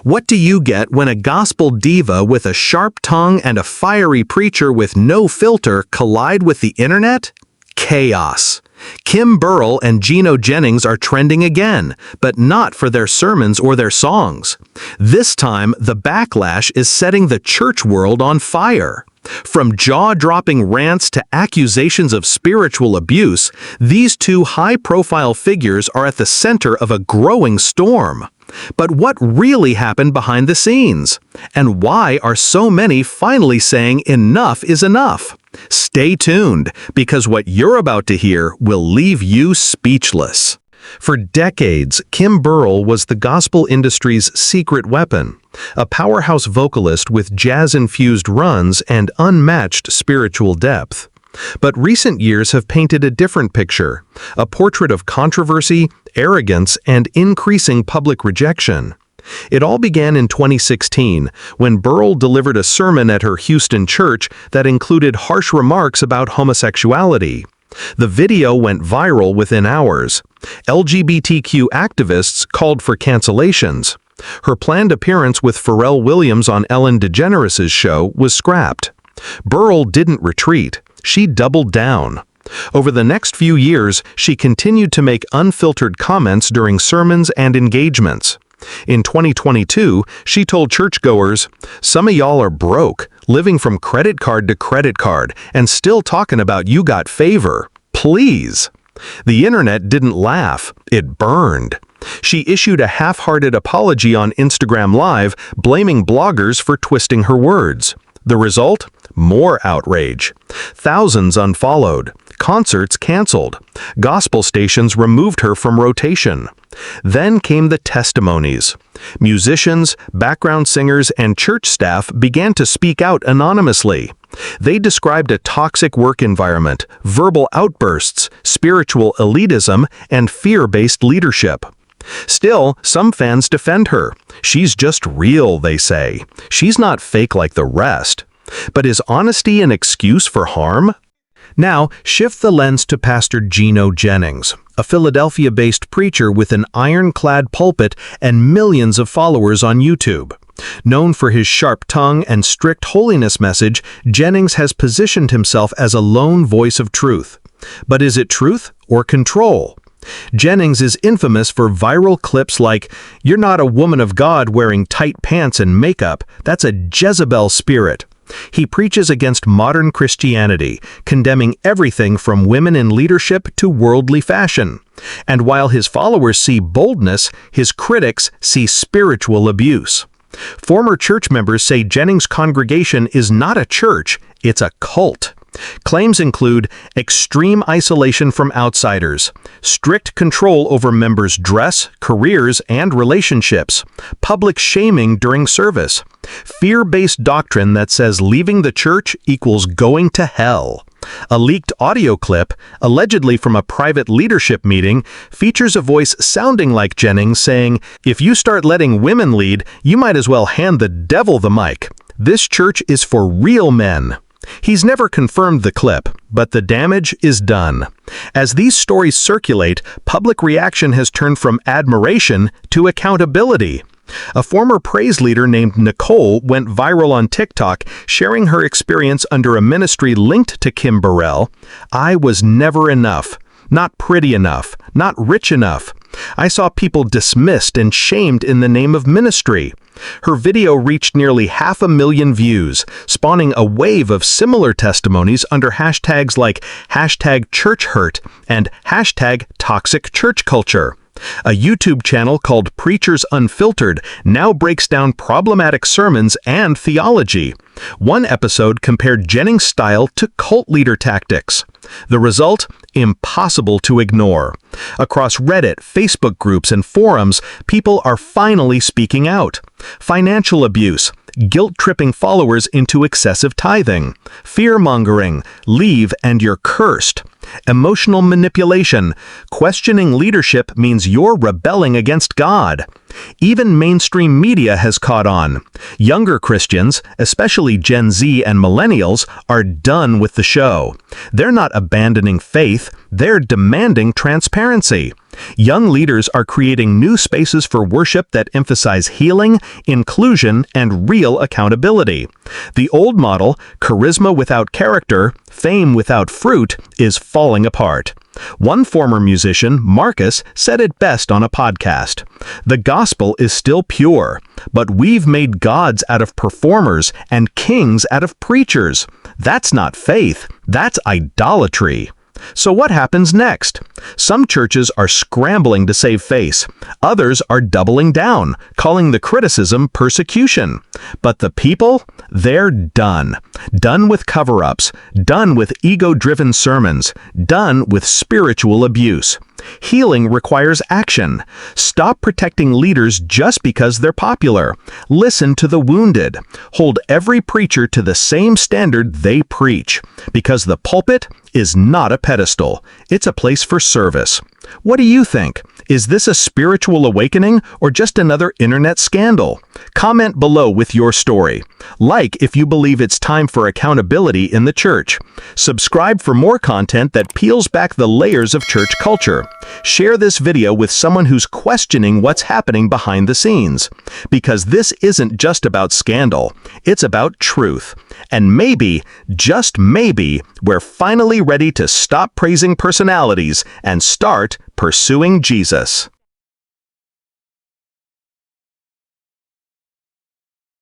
What do you get when a gospel diva with a sharp tongue and a fiery preacher with no filter collide with the internet? Chaos. Kim Burrell and Gino Jennings are trending again, but not for their sermons or their songs. This time, the backlash is setting the church world on fire. From jaw-dropping rants to accusations of spiritual abuse, these two high-profile figures are at the center of a growing storm. But what really happened behind the scenes? And why are so many finally saying enough is enough? Stay tuned, because what you're about to hear will leave you speechless. For decades, Kim Burrell was the gospel industry's secret weapon, a powerhouse vocalist with jazz-infused runs and unmatched spiritual depth. But recent years have painted a different picture, a portrait of controversy, arrogance, and increasing public rejection. It all began in 2016, when Burrell delivered a sermon at her Houston church that included harsh remarks about homosexuality. The video went viral within hours. LGBTQ activists called for cancellations. Her planned appearance with Pharrell Williams on Ellen DeGeneres' show was scrapped. Burrell didn't retreat. She doubled down. Over the next few years, she continued to make unfiltered comments during sermons and engagements. In 2022, she told churchgoers, "Some of y'all are broke, living from credit card to credit card, and still talking about you got favor. Please." The internet didn't laugh, it burned. She issued a half-hearted apology on Instagram Live, blaming bloggers for twisting her words. The result? More outrage. Thousands unfollowed. Concerts canceled. Gospel stations removed her from rotation. Then came the testimonies. Musicians, background singers, and church staff began to speak out anonymously. They described a toxic work environment, verbal outbursts, spiritual elitism, and fear-based leadership. Still, some fans defend her. She's just real, they say. She's not fake like the rest. But is honesty an excuse for harm? Now, shift the lens to Pastor Gino Jennings, a Philadelphia-based preacher with an ironclad pulpit and millions of followers on YouTube. Known for his sharp tongue and strict holiness message, Jennings has positioned himself as a lone voice of truth. But is it truth or control? Jennings is infamous for viral clips like, "You're not a woman of God wearing tight pants and makeup. That's a Jezebel spirit." He preaches against modern Christianity, condemning everything from women in leadership to worldly fashion. And while his followers see boldness, his critics see spiritual abuse. Former church members say Jennings' congregation is not a church, it's a cult. Claims include extreme isolation from outsiders, strict control over members' dress, careers, and relationships, public shaming during service, fear-based doctrine that says leaving the church equals going to hell. A leaked audio clip, allegedly from a private leadership meeting, features a voice sounding like Jennings saying, "If you start letting women lead, you might as well hand the devil the mic. This church is for real men." He's never confirmed the clip, but the damage is done. As these stories circulate, public reaction has turned from admiration to accountability. A former praise leader named Nicole went viral on TikTok, sharing her experience under a ministry linked to Kim Burrell. "I was never enough. Not pretty enough. Not rich enough. I saw people dismissed and shamed in the name of ministry." Her video reached nearly 500,000 views, spawning a wave of similar testimonies under hashtags like #ChurchHurt and #ToxicChurchCulture. A YouTube channel called Preachers Unfiltered now breaks down problematic sermons and theology. One episode compared Jennings' style to cult leader tactics. The result? Impossible to ignore. Across Reddit, Facebook groups, and forums, people are finally speaking out. Financial abuse, guilt-tripping followers into excessive tithing, fear-mongering, leave and you're cursed. Emotional manipulation. Questioning leadership means you're rebelling against God. Even mainstream media has caught on. Younger Christians, especially Gen Z and millennials, are done with the show. They're not abandoning faith, they're demanding transparency. Young leaders are creating new spaces for worship that emphasize healing, inclusion, and real accountability. The old model, charisma without character, fame without fruit, is falling apart. One former musician, Marcus, said it best on a podcast. The gospel is still pure, but we've made gods out of performers and kings out of preachers. That's not faith, that's idolatry. So what happens next? Some churches are scrambling to save face. Others are doubling down, calling the criticism persecution. But the people? They're done. Done with cover-ups. Done with ego-driven sermons. Done with spiritual abuse. Healing requires action. Stop protecting leaders just because they're popular. Listen to the wounded. Hold every preacher to the same standard they preach. Because the pulpit is not a pedestal. It's a place for service. What do you think? Is this a spiritual awakening or just another internet scandal? Comment below with your story. Like if you believe it's time for accountability in the church. Subscribe for more content that peels back the layers of church culture. Share this video with someone who's questioning what's happening behind the scenes. Because this isn't just about scandal, it's about truth. And maybe, just maybe, we're finally ready to stop praising personalities and start pursuing Jesus.